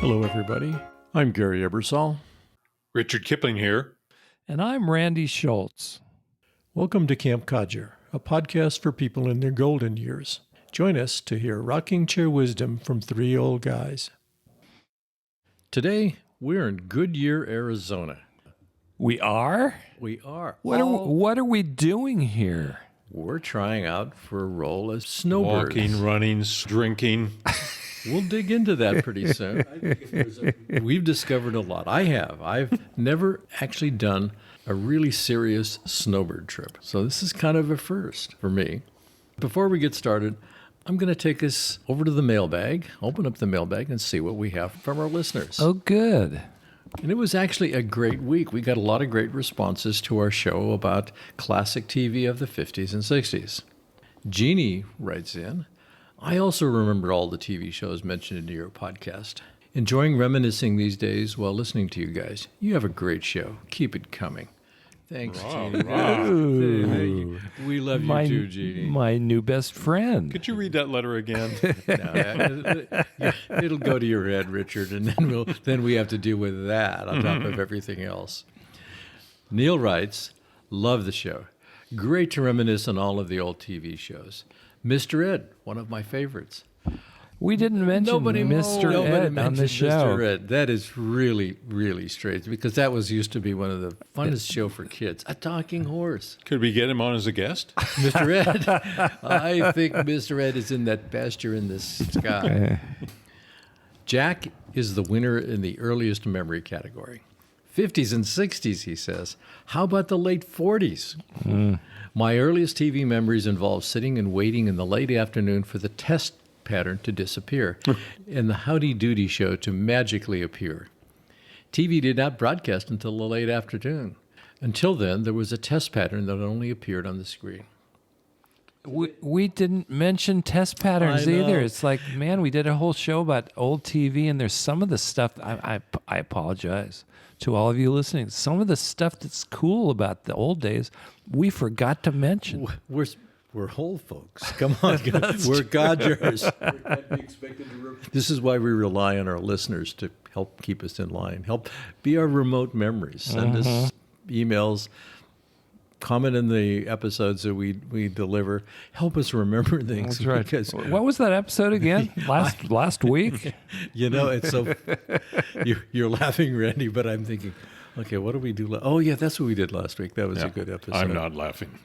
Hello, everybody. I'm Gary Ebersol. Richard Kipling here. And I'm Randy Schultz. Welcome to Camp Codger, a podcast for people in their golden years. Join us to hear rocking chair wisdom from three old guys. Today, we're in Goodyear, Arizona. We are? We are. What are we doing here? We're trying out for a role as snowbirds. Walking, running, drinking. We'll dig into that pretty soon. We've discovered a lot. I have. I've never actually done a really serious snowbird trip. So this is kind of a first for me. Before we get started, I'm going to take us over to the mailbag, open up the mailbag, and see what we have from our listeners. Oh, good. And it was actually a great week. We got a lot of great responses to our show about classic TV of the 50s and 60s. Jeannie writes in, I also remember all the TV shows mentioned in your podcast. Enjoying reminiscing these days while listening to you guys. You have a great show. Keep it coming. Thanks, Jeannie. We love you too, Jeannie. My new best friend. Could you read that letter again? It'll go to your head, Richard, and then we have to deal with that on top of everything else. Neil writes, love the show. Great to reminisce on all of the old TV shows. Mr. Ed, one of my favorites. We didn't mention Mr. Ed on the show. Mr. Ed. That is really, really strange because that used to be one of the funnest show for kids. A talking horse. Could we get him on as a guest? Mr. Ed. I think Mr. Ed is in that pasture in the sky. Jack is the winner in the earliest memory category. 50s and 60s, he says. How about the late 40s? My earliest TV memories involve sitting and waiting in the late afternoon for the test pattern to disappear and the Howdy Doody show to magically appear. TV did not broadcast until the late afternoon. Until then, there was a test pattern that only appeared on the screen. We didn't mention test patterns either. It's like, man, we did a whole show about old TV, and there's some of the stuff, I apologize to all of you listening, some of the stuff that's cool about the old days, we forgot to mention. We're whole folks. Come on, guys. We're codgers. This is why we rely on our listeners to help keep us in line, help be our remote memories. Send us emails, comment in the episodes that we deliver. Help us remember things. That's right. Because what was that episode again? Last week? You know, it's so... You're laughing, Randy, but I'm thinking... Okay, what did we do? Oh, yeah, that's what we did last week. That was a good episode. I'm not laughing.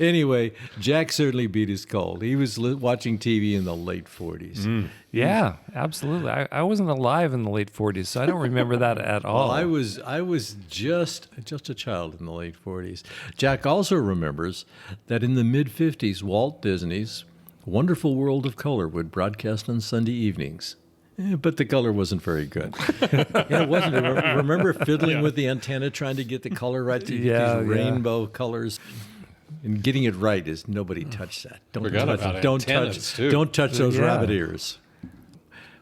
Anyway, Jack certainly beat his cold. He was watching TV in the late 40s. Yeah, absolutely. I wasn't alive in the late 40s, so I don't remember that at all. Well, I was just a child in the late 40s. Jack also remembers that in the mid-50s, Walt Disney's Wonderful World of Color would broadcast on Sunday evenings. But the color wasn't very good. It wasn't. Remember fiddling with the antenna, trying to get the color right to these rainbow colors, and getting it right is nobody touched that. Don't touch those rabbit ears.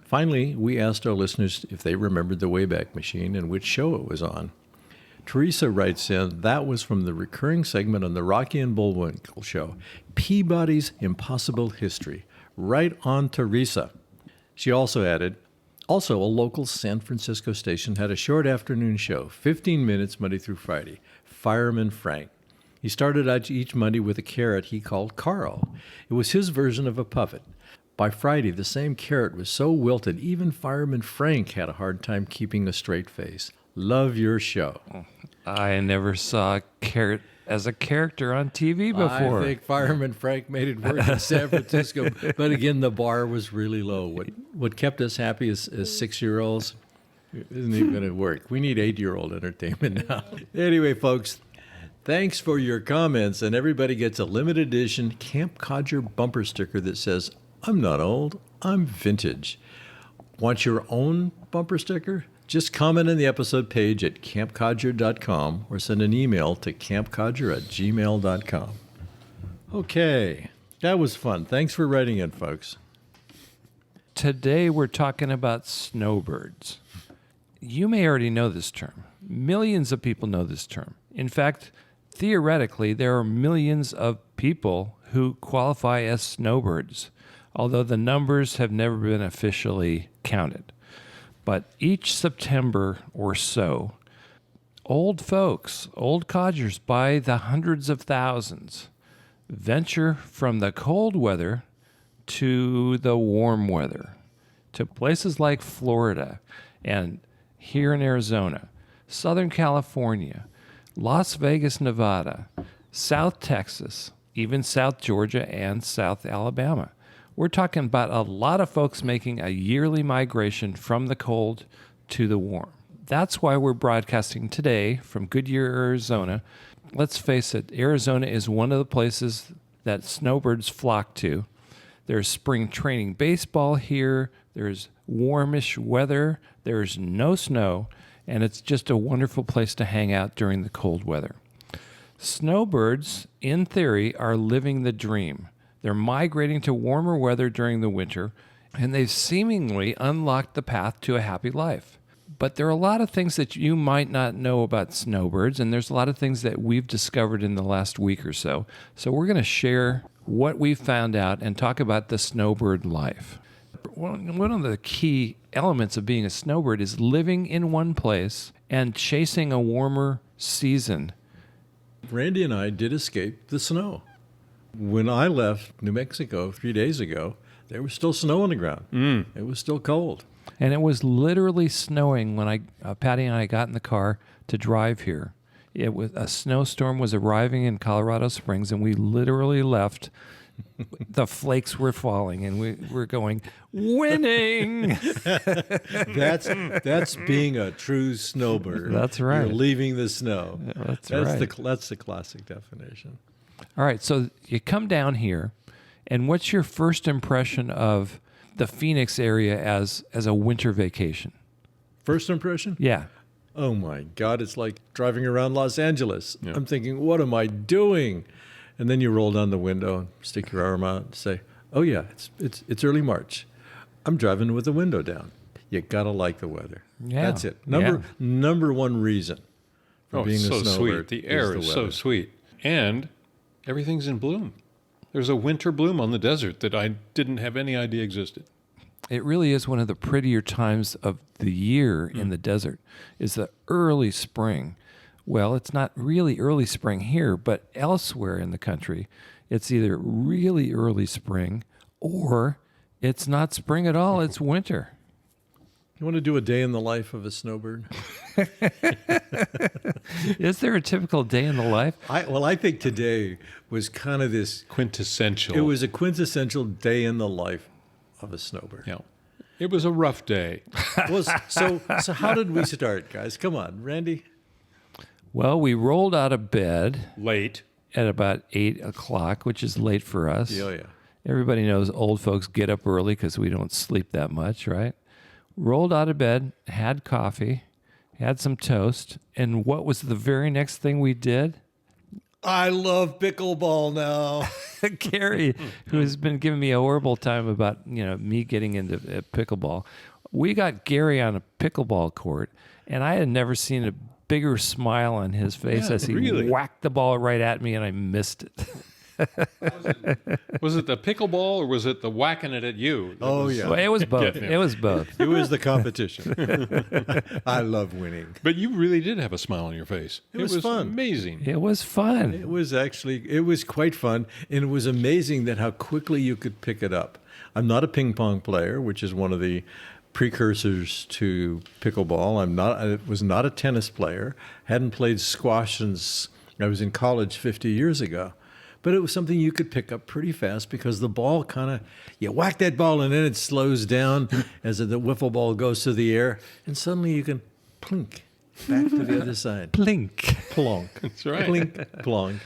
Finally, we asked our listeners if they remembered the Wayback Machine and which show it was on. Teresa writes in, that was from the recurring segment on the Rocky and Bullwinkle show, Peabody's Impossible History. Right on, Teresa. She also added, also a local San Francisco station had a short afternoon show, 15 minutes Monday through Friday, Fireman Frank. He started out each Monday with a carrot he called Carl. It was his version of a puppet. By Friday, the same carrot was so wilted, even Fireman Frank had a hard time keeping a straight face. Love your show. I never saw a carrot as a character on TV before. I think Fireman Frank made it work in San Francisco, but again, the bar was really low. What kept us happy as 6-year-olds isn't even going to work. We need 8-year-old entertainment now. Anyway, folks, thanks for your comments, and everybody gets a limited edition Camp Codger bumper sticker that says, I'm not old, I'm vintage. Want your own bumper sticker? Just comment on the episode page at campcodger.com or send an email to campcodger@gmail.com. Okay, that was fun. Thanks for writing in, folks. Today we're talking about snowbirds. You may already know this term. Millions of people know this term. In fact, theoretically, there are millions of people who qualify as snowbirds. although the numbers have never been officially counted. But each September or so, old folks, old codgers by the hundreds of thousands, venture from the cold weather to the warm weather, to places like Florida and here in Arizona, Southern California, Las Vegas, Nevada, South Texas, even South Georgia and South Alabama. We're talking about a lot of folks making a yearly migration from the cold to the warm. That's why we're broadcasting today from Goodyear, Arizona. Let's face it, Arizona is one of the places that snowbirds flock to. There's spring training baseball here. There's warmish weather. There's no snow. And it's just a wonderful place to hang out during the cold weather. Snowbirds, in theory, are living the dream. They're migrating to warmer weather during the winter, and they've seemingly unlocked the path to a happy life. But there are a lot of things that you might not know about snowbirds, and there's a lot of things that we've discovered in the last week or so. So we're going to share what we've found out and talk about the snowbird life. One of the key elements of being a snowbird is living in one place and chasing a warmer season. Randy and I did escape the snow. When I left New Mexico 3 days ago, there was still snow on the ground. It was still cold. And it was literally snowing when Patty and I got in the car to drive here. It was a snowstorm was arriving in Colorado Springs, and we literally left. The flakes were falling, and we were going, winning. That's being a true snowbird. That's right. You're leaving the snow. That's right. That's the classic definition. All right, so you come down here, and what's your first impression of the Phoenix area as a winter vacation? First impression? Yeah. Oh my God, it's like driving around Los Angeles. Yeah. I'm thinking, what am I doing? And then you roll down the window and stick your arm out and say, oh yeah, it's early March. I'm driving with the window down. You gotta like the weather. Yeah. That's it. Number one reason for being it's a so snowbird. sweet. The air is so weather. sweet. And everything's in bloom. There's a winter bloom on the desert that I didn't have any idea existed. It really is one of the prettier times of the year in the desert, is the early spring. Well, it's not really early spring here, but elsewhere in the country, it's either really early spring or it's not spring at all, it's winter. You want to do a day in the life of a snowbird? Is there a typical day in the life? I think today was kind of this. Quintessential. It was a quintessential day in the life of a snowbird. Yeah. It was a rough day. So how did we start, guys? Come on, Randy. Well, we rolled out of bed Late. at about 8 o'clock, which is late for us. Yeah. Everybody knows old folks get up early because we don't sleep that much, right? Rolled out of bed, had coffee, had some toast, and what was the very next thing we did? I love pickleball now. Gary, who has been giving me a horrible time about me getting into pickleball, we got Gary on a pickleball court, and I had never seen a bigger smile on his face as he really? whacked the ball right at me, and I missed it. Was it the pickleball or was it the whacking it at you? Oh, yeah. Well, it was both. Getting him. It was both. It was the competition. I love winning. But you really did have a smile on your face. It was fun. Amazing. It was fun. It was quite fun, and it was amazing that how quickly you could pick it up. I'm not a ping pong player, which is one of the precursors to pickleball. I was not a tennis player. Hadn't played squash since I was in college 50 years ago. But it was something you could pick up pretty fast because the ball you whack that ball and then it slows down as the wiffle ball goes to the air, and suddenly you can plink back to the other side. Plink. Plonk. That's right. Plink, plonk.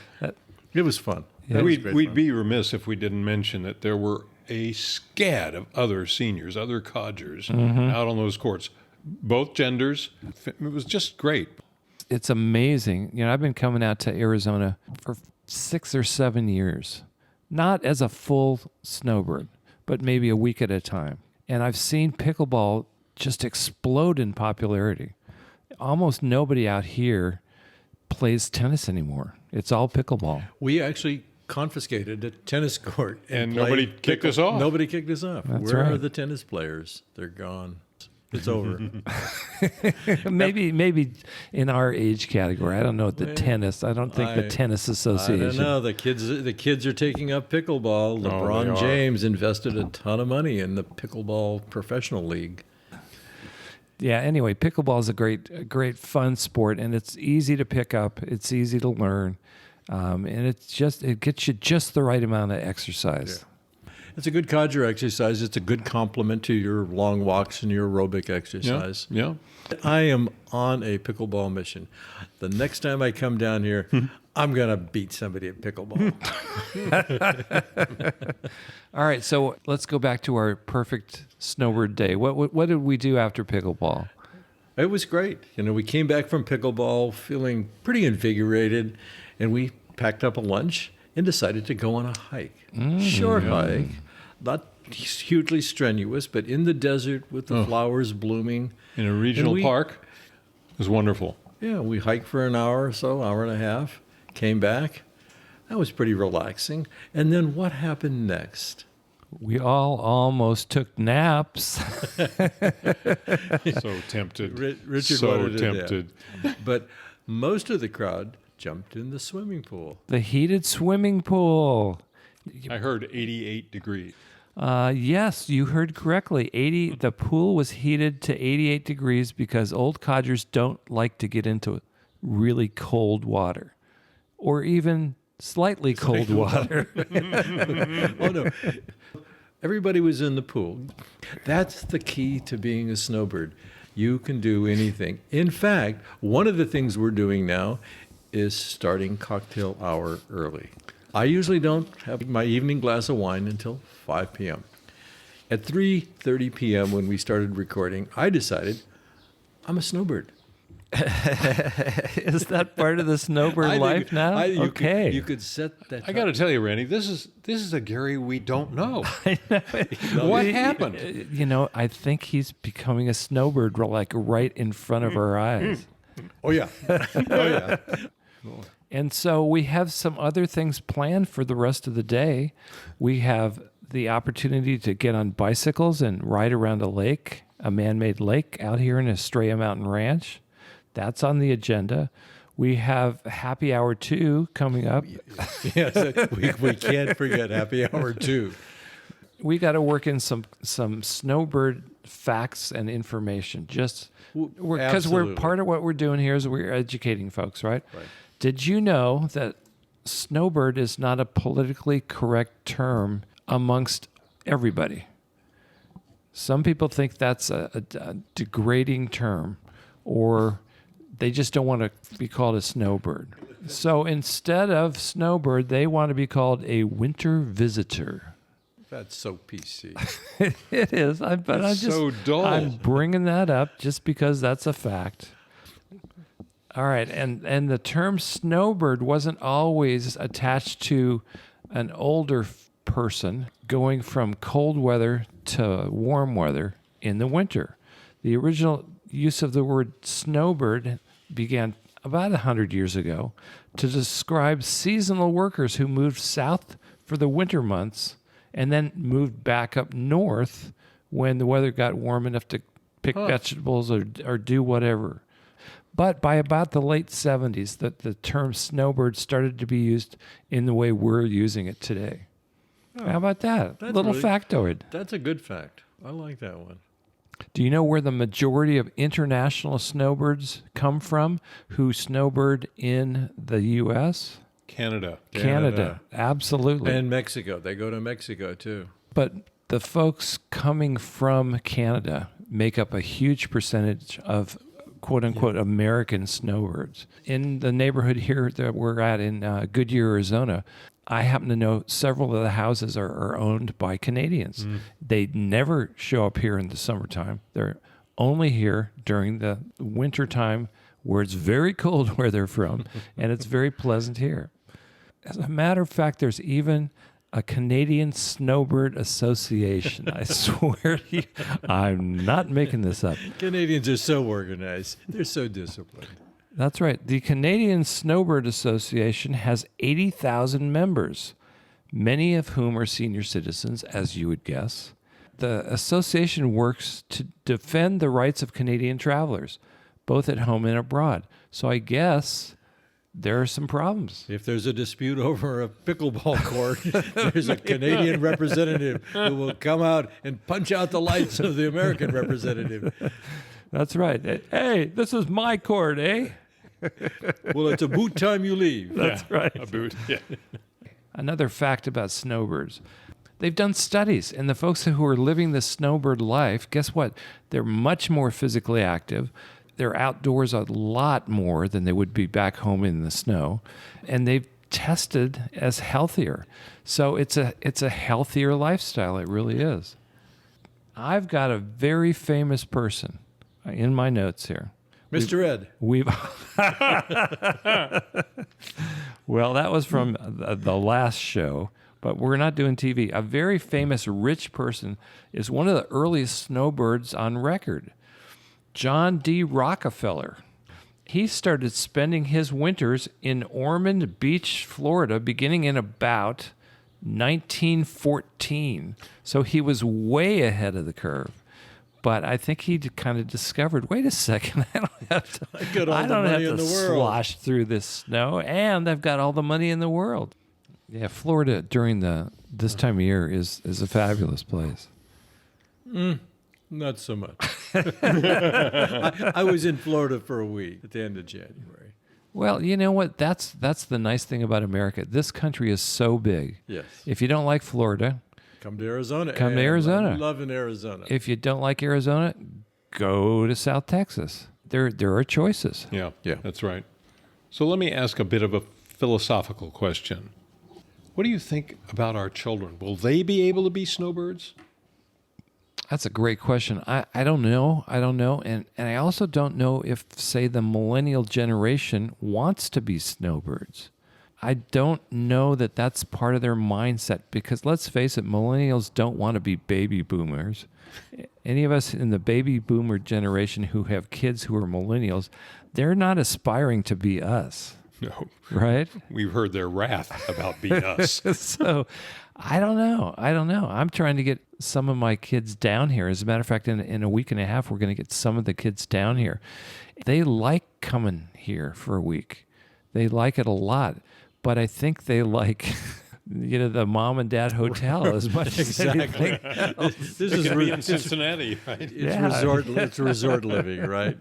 It was fun. Yeah. That was We'd great fun. be remiss if we didn't mention that there were a scad of other seniors, other codgers out on those courts, both genders. It was just great. It's amazing. I've been coming out to Arizona for 6 or 7 years, not as a full snowbird, but maybe a week at a time. And I've seen pickleball just explode in popularity. Almost nobody out here plays tennis anymore. It's all pickleball. We actually confiscated a tennis court And played nobody kicked us off. Nobody kicked us off. That's Where are right. the tennis players? They're gone. It's over. Maybe in our age category. I don't know the tennis. I don't think the tennis I association. don't know. The kids are taking up pickleball. they LeBron are. James invested a ton of money in the pickleball professional league. Yeah. Anyway, pickleball is a great fun sport, and it's easy to pick up. It's easy to learn, and it gets you just the right amount of exercise. It's a good codger exercise. It's a good complement to your long walks and your aerobic exercise. Yeah. I am on a pickleball mission. The next time I come down here, I'm going to beat somebody at pickleball. All right, so let's go back to our perfect snowbird day. What did we do after pickleball? It was great. We came back from pickleball feeling pretty invigorated, and we packed up a lunch and decided to go on a hike. Short hike, not hugely strenuous, but in the desert with the flowers blooming. In a regional park. It was wonderful. Yeah, we hiked for an hour or so, hour and a half, came back. That was pretty relaxing. And then what happened next? We all almost took naps. So tempted. Richard so wanted to nap. tempted. But most of the crowd jumped in the swimming pool. The heated swimming pool. I heard 88 degrees. Yes, you heard correctly. The pool was heated to 88 degrees because old codgers don't like to get into really cold water, or even slightly cold water. Oh, no. Everybody was in the pool. That's the key to being a snowbird. You can do anything. In fact, one of the things we're doing now is starting cocktail hour early. I usually don't have my evening glass of wine until 5 p.m. At 3:30 p.m. when we started recording, I decided I'm a snowbird. Is that part of the snowbird life now? Okay. You could set that. I got to tell you, Randy, this is a Gary we don't know. What happened? I think he's becoming a snowbird like right in front of our eyes. Oh, yeah. Oh, yeah. And so we have some other things planned for the rest of the day. We have the opportunity to get on bicycles and ride around a lake, a man-made lake out here in Estrella Mountain Ranch. That's on the agenda. We have happy hour 2 coming up. Yes, we can't forget happy hour 2. We got to work in some snowbird facts and information, just because we're part of what we're doing here is we're educating folks, right? Right. Did you know that snowbird is not a politically correct term amongst everybody? Some people think that's a degrading term, or they just don't want to be called a snowbird. So instead of snowbird, they want to be called a winter visitor. That's so PC. It is, I'm so dull. I'm bringing that up just because that's a fact. All right, and the term snowbird wasn't always attached to an older person going from cold weather to warm weather in the winter. The original use of the word snowbird began about 100 years ago to describe seasonal workers who moved south for the winter months and then moved back up north when the weather got warm enough to pick vegetables or do whatever. But by about the late 70s, the term snowbird started to be used in the way we're using it today. How about that? Little factoid. That's a good fact. I like that one. Do you know where the majority of international snowbirds come from who snowbird in the U.S.? Canada. Canada. Absolutely. And Mexico. They go to Mexico, too. But the folks coming from Canada make up a huge percentage of quote-unquote American snowbirds. In the neighborhood here that we're at in Goodyear, Arizona, I happen to know several of the houses are owned by Canadians. They never show up here in the summertime. They're only here during the winter time where it's very cold where they're from, and it's very pleasant here. As a matter of fact, there's even a Canadian Snowbird Association. I swear to you, I'm not making this up. Canadians are so organized. They're so disciplined. That's right. The Canadian Snowbird Association has 80,000 members, many of whom are senior citizens, as you would guess. The association works to defend the rights of Canadian travelers, both at home and abroad. So I guess there are some problems. If there's a dispute over a pickleball court, there's a Canadian representative who will come out and punch out the lights of the American representative. That's right. Hey, this is my court, eh? Well, it's about time you leave. That's right. A boot. Yeah. Another fact about snowbirds. They've done studies, and the folks who are living the snowbird life, guess what? They're much more physically active. They're outdoors a lot more than they would be back home in the snow, and they've tested as healthier. So it's a healthier lifestyle. It really is. I've got a very famous person in my notes here. Mr. Ed. Well, that was from the last show, but we're not doing TV. A very famous rich person is one of the earliest snowbirds on record, John D. Rockefeller. He started spending his winters in Ormond Beach, Florida, beginning in about 1914. So he was way ahead of the curve. But I think he kind of discovered, wait a second, I don't have to slosh through this snow, and I've got all the money in the world. Yeah, Florida during this time of year is a fabulous place. Not so much. I was in Florida for a week at the end of January. Well, you know what? That's the nice thing about America. This country is so big. Yes. If you don't like Florida, come to Arizona. Come to Arizona. I'm loving Arizona. If you don't like Arizona, go to South Texas. There are choices. Yeah, that's right. So let me ask a bit of a philosophical question. What do you think about our children? Will they be able to be snowbirds? That's a great question. I don't know. And I also don't know if, say, the millennial generation wants to be snowbirds. I don't know that that's part of their mindset because, let's face it, millennials don't want to be baby boomers. Any of us in the baby boomer generation who have kids who are millennials, they're not aspiring to be us. No. Right? We've heard their wrath about being us. So I don't know. I'm trying to get some of my kids down here. As a matter of fact, in a week and a half, we're going to get some of the kids down here. They like coming here for a week. They like it a lot. But I think they like, the mom and dad hotel as much as anything else. This is in Cincinnati, right? It's resort living, right?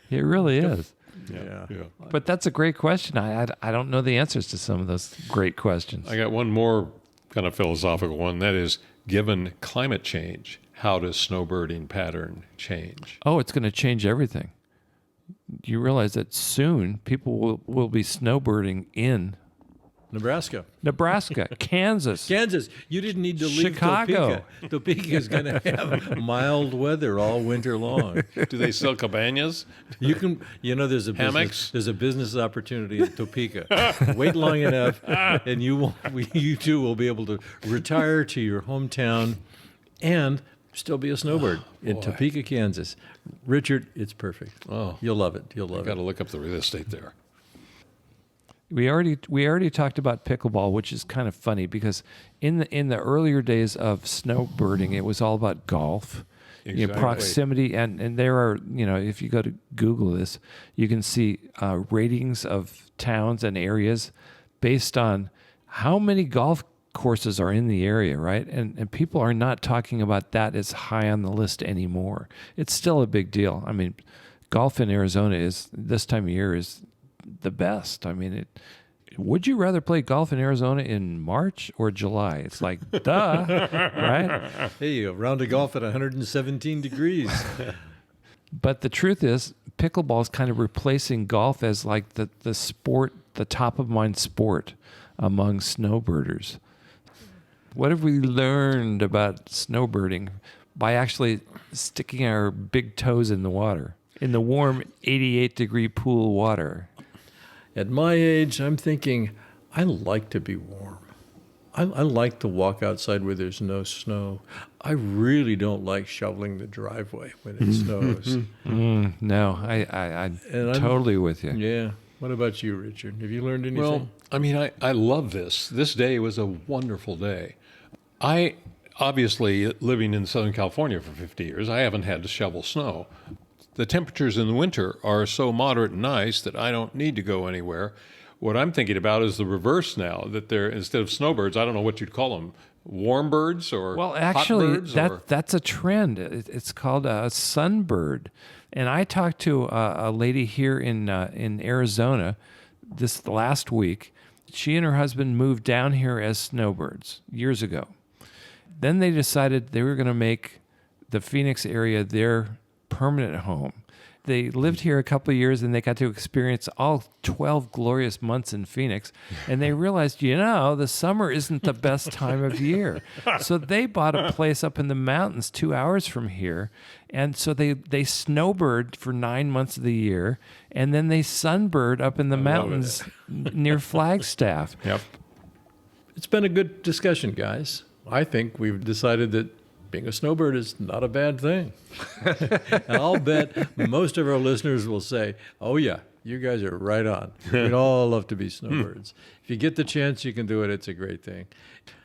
It really is. Yeah. But that's a great question. I don't know the answers to some of those great questions. I got one more kind of philosophical one. That is, given climate change, how does snowbirding pattern change? Oh, it's going to change everything. You realize that soon people will be snowbirding in Nebraska, Kansas. You didn't need to leave Chicago. Topeka. Topeka is going to have mild weather all winter long. Do they sell cabanas? You can, there's a hammocks. There's a business opportunity in Topeka. Wait long enough, and you too will be able to retire to your hometown and still be a snowbird in Topeka, Kansas. Richard, it's perfect. Oh, you'll love it. You'll love it. Got to look up the real estate there. We already talked about pickleball, which is kind of funny because in the earlier days of snowbirding, it was all about golf, Exactly. Proximity, and there are, if you go to Google this, you can see ratings of towns and areas based on how many golf courses are in the area, right? And people are not talking about that as high on the list anymore. It's still a big deal. I mean, golf in Arizona is this time of year is the best. I mean, would you rather play golf in Arizona in March or July? It's like, duh, right? Hey, a round of golf at 117 degrees. But the truth is, pickleball is kind of replacing golf as like the sport, the top of mind sport among snowbirders. What have we learned about snowbirding by actually sticking our big toes in the water, in the warm 88-degree pool water? At my age, I'm thinking, I like to be warm. I like to walk outside where there's no snow. I really don't like shoveling the driveway when it snows. No, I'm totally with you. Yeah. What about you, Richard? Have you learned anything? Well, I mean, I love this. This day was a wonderful day. I obviously, living in Southern California for 50 years, I haven't had to shovel snow. The temperatures in the winter are so moderate and nice that I don't need to go anywhere. What I'm thinking about is the reverse now, that they're, instead of snowbirds, I don't know what you'd call them, warm birds or Well, hot actually, birds? that's a trend. It's called a sunbird. And I talked to a lady here in Arizona this last week. She and her husband moved down here as snowbirds years ago. Then they decided they were going to make the Phoenix area their permanent home. They lived here a couple of years and they got to experience all 12 glorious months in Phoenix. And they realized, the summer isn't the best time of year. So they bought a place up in the mountains 2 hours from here. And so they snowbird for 9 months of the year. And then they sunbird up in the mountains near Flagstaff. Yep. It's been a good discussion, guys. I think we've decided that being a snowbird is not a bad thing. And I'll bet most of our listeners will say, oh, yeah, you guys are right on. We'd all love to be snowbirds. If you get the chance, you can do it. It's a great thing.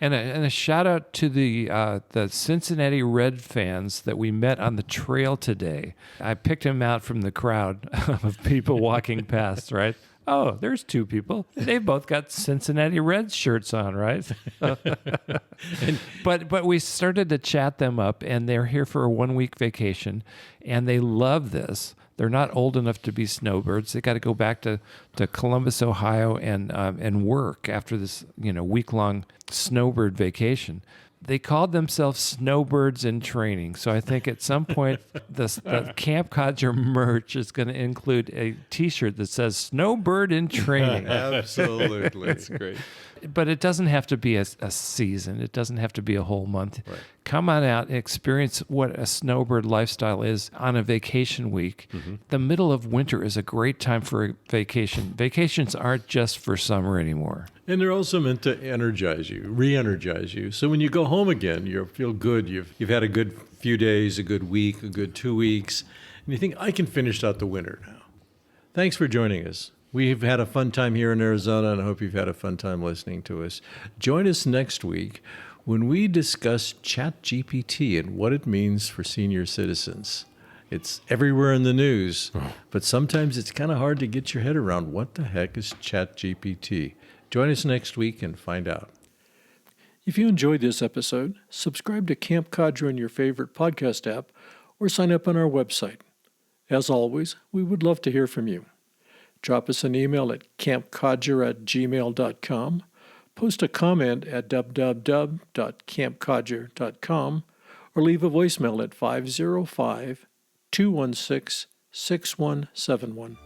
And a shout out to the Cincinnati Red fans that we met on the trail today. I picked them out from the crowd of people walking past, right? Oh, there's two people. They've both got Cincinnati Reds shirts on, right? But we started to chat them up, and they're here for a 1-week vacation, and they love this. They're not old enough to be snowbirds. They got to go back to Columbus, Ohio, and work after this week-long snowbird vacation. They called themselves Snowbirds in Training. So I think at some point the Camp Codger merch is going to include a T-shirt that says Snowbird in Training. Absolutely. That's great. But it doesn't have to be a season. It doesn't have to be a whole month. Right. Come on out and experience what a snowbird lifestyle is on a vacation week. Mm-hmm. The middle of winter is a great time for a vacation. Vacations aren't just for summer anymore. And they're also meant to energize you, re-energize you. So when you go home again, you feel good. You've had a good few days, a good week, a good 2 weeks, and you think, I can finish out the winter now. Thanks for joining us. We've had a fun time here in Arizona, and I hope you've had a fun time listening to us. Join us next week when we discuss ChatGPT and what it means for senior citizens. It's everywhere in the news, but sometimes it's kind of hard to get your head around what the heck is ChatGPT. Join us next week and find out. If you enjoyed this episode, subscribe to Camp Codger in your favorite podcast app or sign up on our website. As always, we would love to hear from you. Drop us an email at campcodger@gmail.com, post a comment at www.campcodger.com, or leave a voicemail at 505-216-6171.